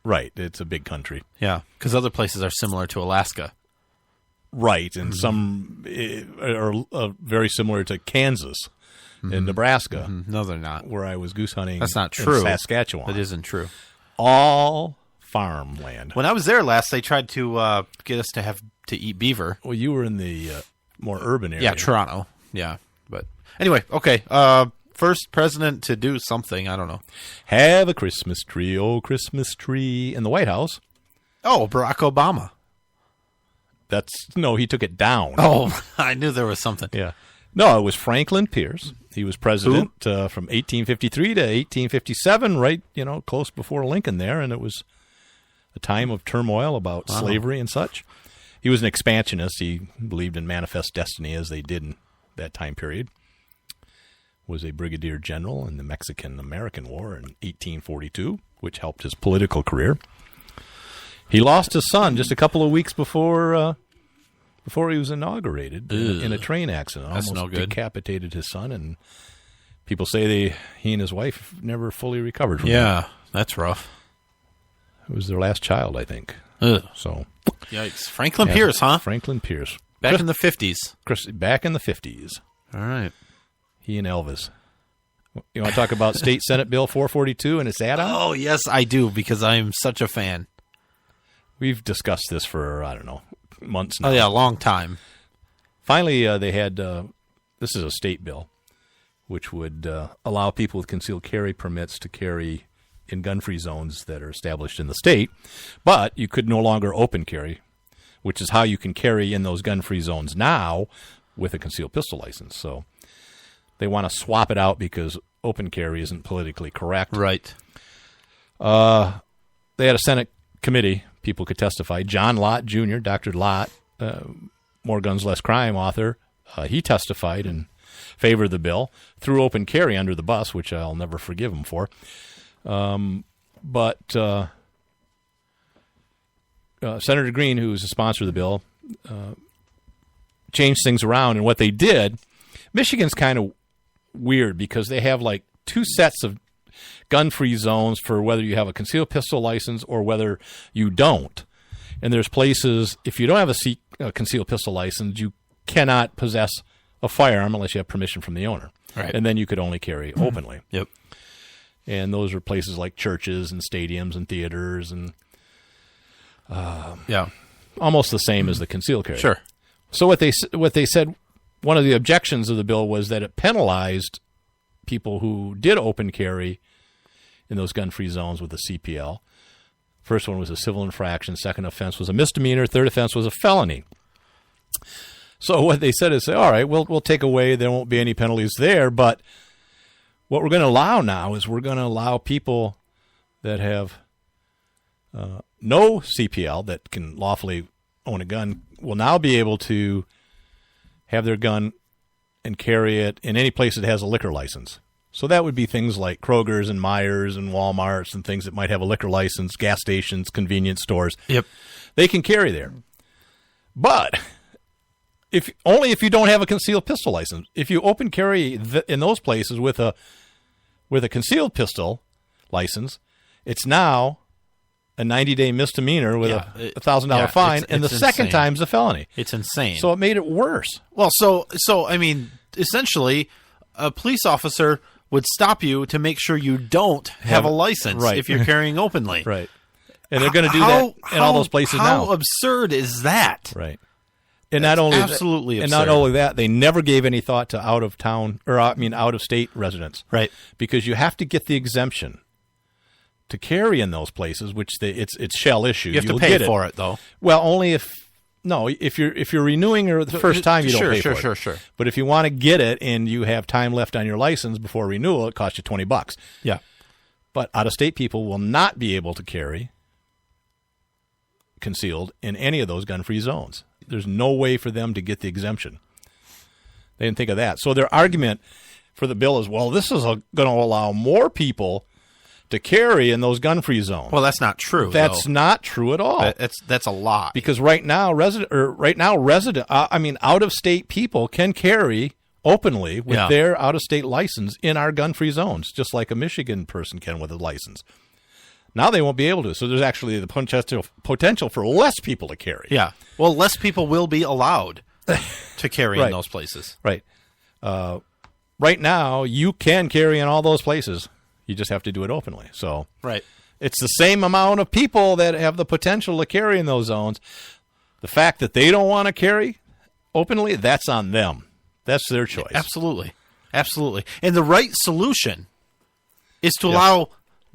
Right. It's a big country. Yeah, because other places are similar to Alaska. Right, and some are very similar to Kansas and Nebraska, No, they're not. where I was goose hunting. That's not in true. Saskatchewan. That isn't true. All farmland. When I was there last, they tried to get us to eat beaver. Well, you were in the more urban area. Yeah, Toronto. Yeah, but anyway, okay. First president to do something. I don't know. Have a Christmas tree, oh Christmas tree, in the White House. Oh, Barack Obama. No, he took it down. Oh, I knew there was something. Yeah. No, it was Franklin Pierce. He was president from 1853 to 1857, right, close before Lincoln there, and it was a time of turmoil about slavery and such. He was an expansionist. He believed in manifest destiny, as they did in that time period. Was a brigadier general in the Mexican-American War in 1842, which helped his political career. He lost his son just a couple of weeks before he was inaugurated in a train accident. That's Almost no good. decapitated his son, and people say he and his wife never fully recovered from Yeah, that's rough. it. It was their last child, I think. Ugh. So, Yikes. Franklin Pierce, huh? Franklin Pierce. Back in the 50s. Back in the 50s. All right. He and Elvis. You want to talk about State Senate Bill 442 and its add-on? Oh, yes, I do, because I am such a fan. We've discussed this for, I don't know, months now. Oh, yeah, a long time. Finally, they had, this is a state bill, which would allow people with concealed carry permits to carry in gun-free zones that are established in the state, but you could no longer open carry, which is how you can carry in those gun-free zones now with a concealed pistol license. So they want to swap it out because open carry isn't politically correct. Right. They had a Senate committee. People could testify. John Lott Jr., Dr. Lott, More Guns, Less Crime author, he testified in favor of the bill, threw open carry under the bus, which I'll never forgive him for. But Senator Green, who was the sponsor of the bill, changed things around. And what they did, Michigan's kind of weird because they have like two sets of gun-free zones for whether you have a concealed pistol license or whether you don't. And there's places, if you don't have a concealed pistol license, you cannot possess a firearm unless you have permission from the owner. Right. And then you could only carry openly. Yep. And those are places like churches and stadiums and theaters and Yeah. almost the same as the concealed carry. Sure. So what they said, one of the objections of the bill was that it penalized people who did open carry in those gun-free zones with the CPL. First one was a civil infraction. Second offense was a misdemeanor. Third offense was a felony. So what they said is, all right, we'll take away. There won't be any penalties there. But what we're going to allow now is we're going to allow people that have no CPL that can lawfully own a gun will now be able to have their gun and carry it in any place that has a liquor license. So that would be things like Kroger's and Myers and Walmart's and things that might have a liquor license, gas stations, convenience stores. Yep. They can carry there. But only if you don't have a concealed pistol license. If you open carry in those places with a concealed pistol license, it's now a 90-day misdemeanor with a $1,000 fine, and the second time's a felony. It's insane. So it made it worse. Well, so I mean, essentially, a police officer would stop you to make sure you don't have a license if you're carrying openly. Right. And they're going to do that in all those places now. How absurd is that? Right. And not only absolutely absurd. And not only that, they never gave any thought to out of state residents. Right. Because you have to get the exemption to carry in those places, which it's shell issue. You have to pay for it, though. Well, only if you're renewing it the first time, you don't pay for it. Sure. But if you want to get it and you have time left on your license before renewal, it costs you $20. Yeah. But out-of-state people will not be able to carry concealed in any of those gun-free zones. There's no way for them to get the exemption. They didn't think of that. So their argument for the bill is, well, this is going to allow more people to carry in those gun-free zones. Well, that's not true. That's not true at all. That's a lie. Because out of state people can carry openly with their out of state license in our gun-free zones, just like a Michigan person can with a license. Now they won't be able to. So there's actually the potential for less people to carry. Yeah. Well, less people will be allowed to carry Right. in those places. Right. Right now, you can carry in all those places. You just have to do it openly. So Right. it's the same amount of people that have the potential to carry in those zones. The fact that they don't want to carry openly, that's on them. That's their choice. Absolutely. Absolutely. And the right solution is to allow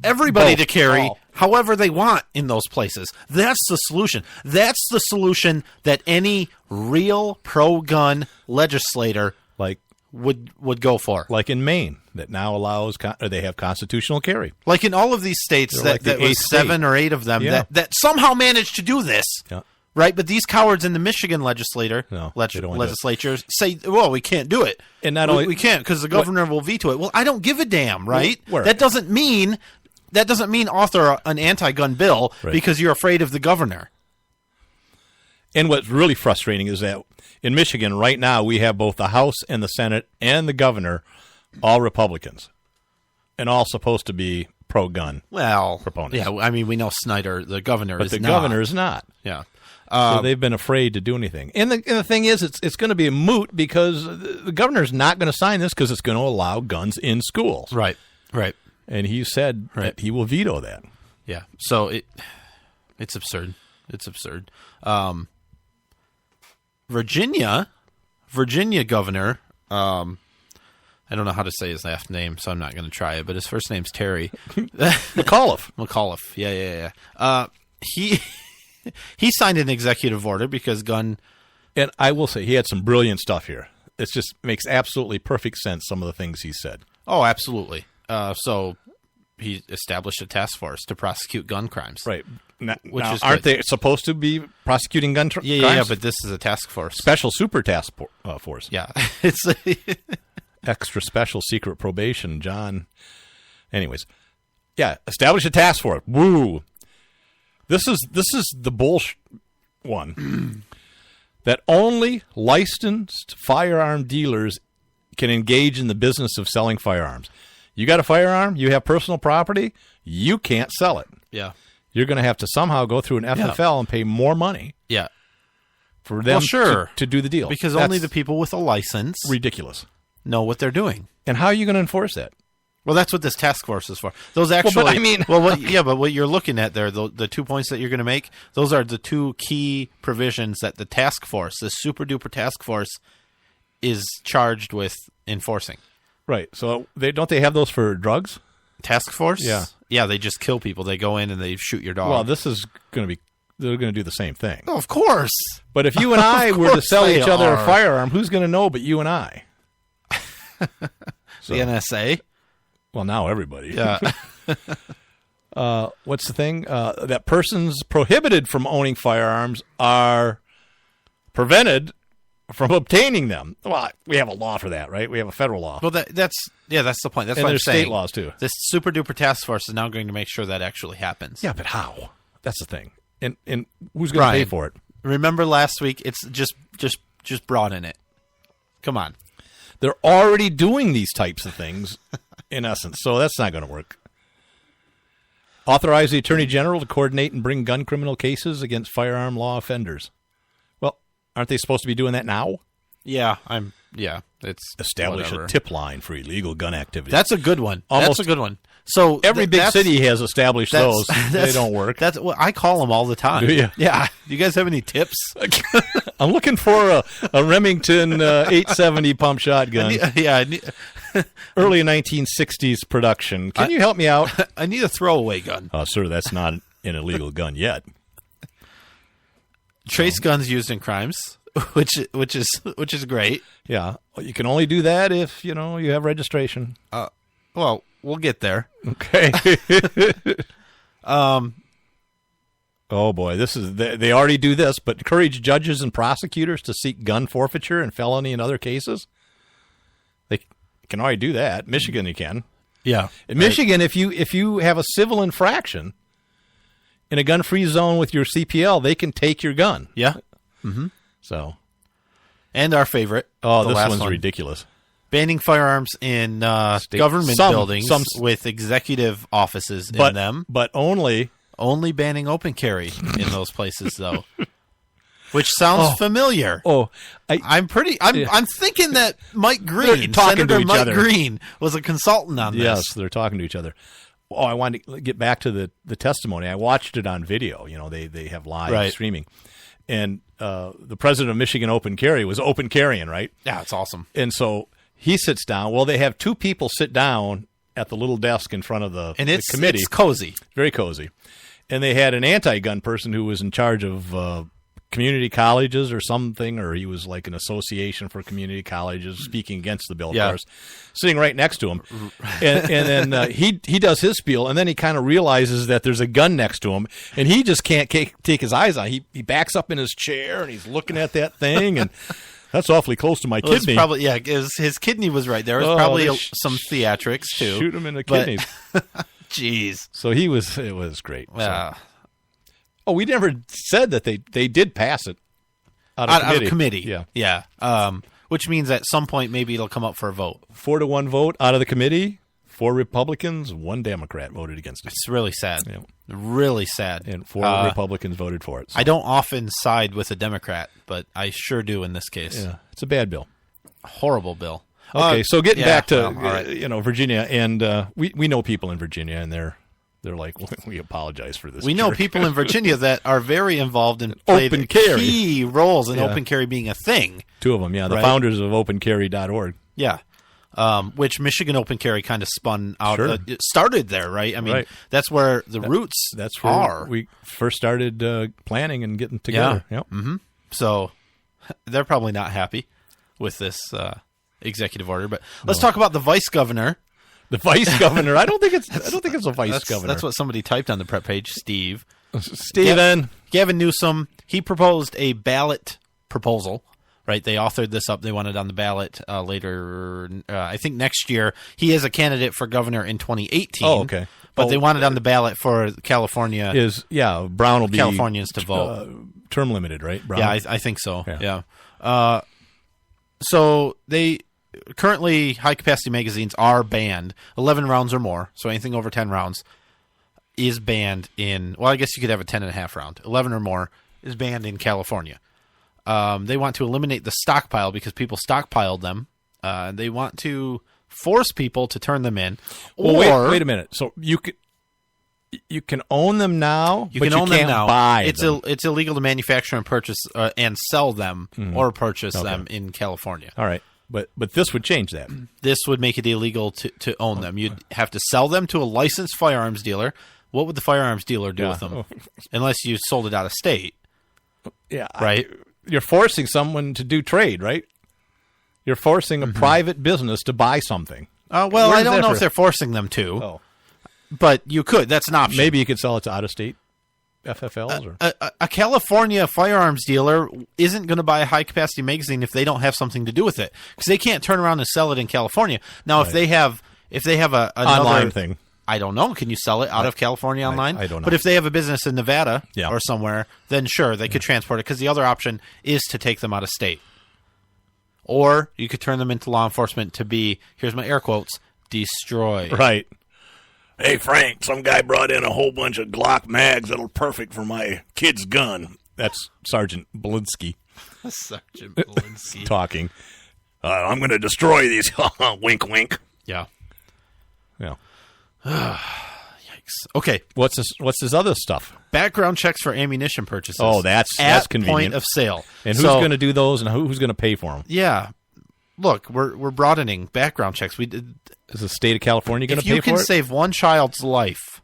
everybody Both. to carry All. however they want in those places. That's the solution. That's the solution that any real pro-gun legislator Like would go for. like in Maine, that now allows they have constitutional carry. Like in all of these states, They're like that the was eighth state. 7 or 8 of them Yeah. that somehow managed to do this. Yeah. Right, but these cowards in the Michigan legislatures No, they don't wanna do it. say, "Well, we can't do it, And not we, only- we can't because the governor will veto it." Well, I don't give a damn, right? where? That doesn't mean author an anti-gun bill Right. because you're afraid of the governor. And what's really frustrating is that in Michigan right now we have both the House and the Senate and the governor all Republicans and all supposed to be pro-gun. Well, Proponents. yeah, I mean, we know Snyder, the governor, But is the not. governor is not. Yeah. So they've been afraid to do anything. And the thing is, it's going to be a moot because the governor's not going to sign this because it's going to allow guns in schools. Right. And he said that he will veto that. Yeah. So it's absurd. It's absurd. Virginia governor, I don't know how to say his last name, so I'm not going to try it, but his first name's Terry. McAuliffe. McAuliffe. Yeah. He signed an executive order because gun. And I will say he had some brilliant stuff here. It just makes absolutely perfect sense, some of the things he said. Oh, absolutely. So he established a task force to prosecute gun crimes. Right. Now, is aren't good. they supposed to be prosecuting gun crimes? Yeah, but this is a task force. Special super task force. Yeah. It's Extra special secret probation, John. Anyways. Yeah, establish a task force. Woo. This is the bullshit one. That only licensed firearm dealers can engage in the business of selling firearms. You got a firearm, you have personal property, you can't sell it. yeah. You're going to have to somehow go through an FFL and pay more money Yeah. for them sure. to do the deal. Because That's only the people with a license ridiculous. know what they're doing. And how are you going to enforce that? Well, that's what this task force is for. Those actually, but I mean- but what you're looking at there, the 2 points that you're going to make, those are the 2 key provisions that the task force, this super duper task force, is charged with enforcing. Right. So they have those for drugs? Task force? Yeah. Yeah, they just kill people. They go in and they shoot your dog. Well, this is going to be they're going to do the same thing. Oh, of course. But if you and I were to course sell they each other a are. firearm, who's going to know but you and I? So, The NSA? well, now everybody. Yeah. What's the thing? That persons prohibited from owning firearms are prevented from obtaining them. Well, we have a law for that, right? We have a federal law. Well, that's the point. That's And what I'm there's saying. state laws, too. This super duper task force is now going to make sure that actually happens. Yeah, but how? That's the thing. And who's going to pay Brian. for it? Remember last week? It's just broaden it. Come on. They're already doing these types of things, in essence, so that's not going to work. Authorize the Attorney General to coordinate and bring gun criminal cases against firearm law offenders. Well, aren't they supposed to be doing that now? Yeah, it's Establish whatever. a tip line for illegal gun activity. That's a good one. Almost That's a good one. So every big that's- city has established those. They that's- don't work. That's what I call them all the time. Do you? Yeah. Do you guys have any tips? I'm looking for a Remington 870 pump shotgun, early 1960s production. Can you help me out? I need a throwaway gun. Sir, that's not an illegal gun yet. Trace guns used in crimes, which is great. Yeah, you can only do that if you have registration. Well, we'll get there. Okay. Oh boy, they already do this, but encourage judges and prosecutors to seek gun forfeiture and felony and other cases. They can already do that. Michigan, you can. Yeah. In Michigan, if you have a civil infraction in a gun-free zone with your CPL, they can take your gun. Yeah. So, And our favorite. oh, the this last one's one. ridiculous. banning firearms in government buildings with executive offices in them. But only banning open carry in those places, though. Which sounds familiar. I'm thinking that Mike Green, Senator Mike Green, was a consultant on this. Yes, they're talking to each other. Oh, I wanted to get back to the testimony. I watched it on video. They have live streaming. And the president of Michigan Open Carry was open carrying, right? Yeah, it's awesome. And so he sits down. Well, they have two people sit down at the little desk in front of the committee. It's cozy. Very cozy. And they had an anti-gun person who was in charge of community colleges or something, or he was like an association for community colleges speaking against the bill, of course, sitting right next to him. And then he does his spiel, and then he kind of realizes that there's a gun next to him, and he just can't take his eyes on it. He backs up in his chair, and he's looking at that thing, and that's awfully close to my kidney. Probably, his kidney was right there. It was probably some theatrics, too. Shoot him in the kidneys. Jeez. So it was great. Yeah. Oh, we never said that they did pass it out of committee. Yeah. Which means at some point maybe it'll come up for a vote. 4-1 vote out of the committee. 4 Republicans, 1 Democrat voted against it. It's really sad. Yeah. Really sad. And 4 Republicans voted for it. So. I don't often side with a Democrat, but I sure do in this case. Yeah, it's a bad bill. Horrible bill. Okay, so getting back to Virginia, and we know people in Virginia, and they're like, we apologize for this. We know people in Virginia that are very involved in open carry, key roles in open carry being a thing. 2 of them, the founders of opencarry.org. Yeah. Which Michigan Open Carry kind of spun out. Sure. It started there, right? I mean, that's where the roots that's where we first started planning and getting together. Yeah. Yep. Mm-hmm. So they're probably not happy with this executive order. But let's talk about the vice governor. The vice governor. I don't think it's a vice governor. That's what somebody typed on the prep page. Stephen Gavin Newsom. He proposed a ballot proposal. Right, they authored this up. They want it on the ballot later. I think next year. He is a candidate for governor in 2018. Oh, okay. But they want it on the ballot for California. Brown will be Californians to vote. Term limited, right? Brown? Yeah, I think so. Yeah. So they currently high capacity magazines are banned 11 rounds or more. So anything over 10 rounds is banned in. Well, I guess you could have a 10.5 round. 11 or more is banned in California. They want to eliminate the stockpile because people stockpiled them. They want to force people to turn them in. Wait a minute. So you can own them now, but you can't buy them. It's illegal to manufacture and purchase and sell them or purchase them in California. All right. But this would change that. This would make it illegal to own them. You'd have to sell them to a licensed firearms dealer. What would the firearms dealer do with them? Unless you sold it out of state. Yeah. Right? You're forcing someone to do trade, right? You're forcing a private business to buy something. Well, I don't know if they're forcing them to. Oh. But you could. That's an option. Maybe you could sell it to out-of-state FFLs. A California firearms dealer isn't going to buy a high-capacity magazine if they don't have something to do with it. Because they can't turn around and sell it in California. Now, if they have another online thing. I don't know. Can you sell it out of California online? I don't know. But if they have a business in Nevada or somewhere, then sure, they could transport it. Because the other option is to take them out of state. Or you could turn them into law enforcement to be, here's my air quotes, destroyed. Right. Hey, Frank, some guy brought in a whole bunch of Glock mags that'll perfect for my kid's gun. That's Sergeant Belinsky. Sergeant Belinsky. Talking. I'm going to destroy these. Wink, wink. Yeah. Yeah. Yikes. Okay. What's this other stuff? Background checks for ammunition purchases. Oh, that's convenient. Point of sale. And who's going to do those, and who's going to pay for them? Yeah. Look, we're broadening background checks. Is the state of California going to pay for it? If you can save one child's life,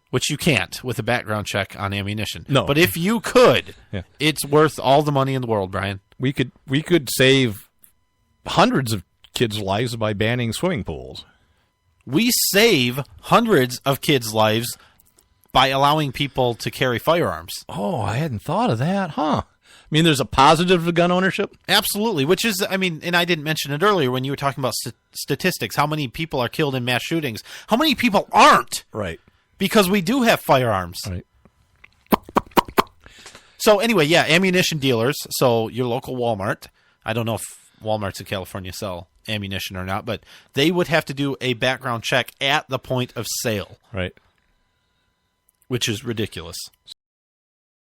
which you can't with a background check on ammunition. No. But if you could, it's worth all the money in the world, Brian. We could save hundreds of kids' lives by banning swimming pools. We save hundreds of kids' lives by allowing people to carry firearms. Oh, I hadn't thought of that, huh? I mean, there's a positive to gun ownership? Absolutely, which is, I mean, and I didn't mention it earlier when you were talking about statistics, how many people are killed in mass shootings. How many people aren't? Right. Because we do have firearms. Right. So anyway, ammunition dealers, so your local Walmart. I don't know if Walmarts in California sell ammunition or not, but they would have to do a background check at the point of sale, Right. which is ridiculous.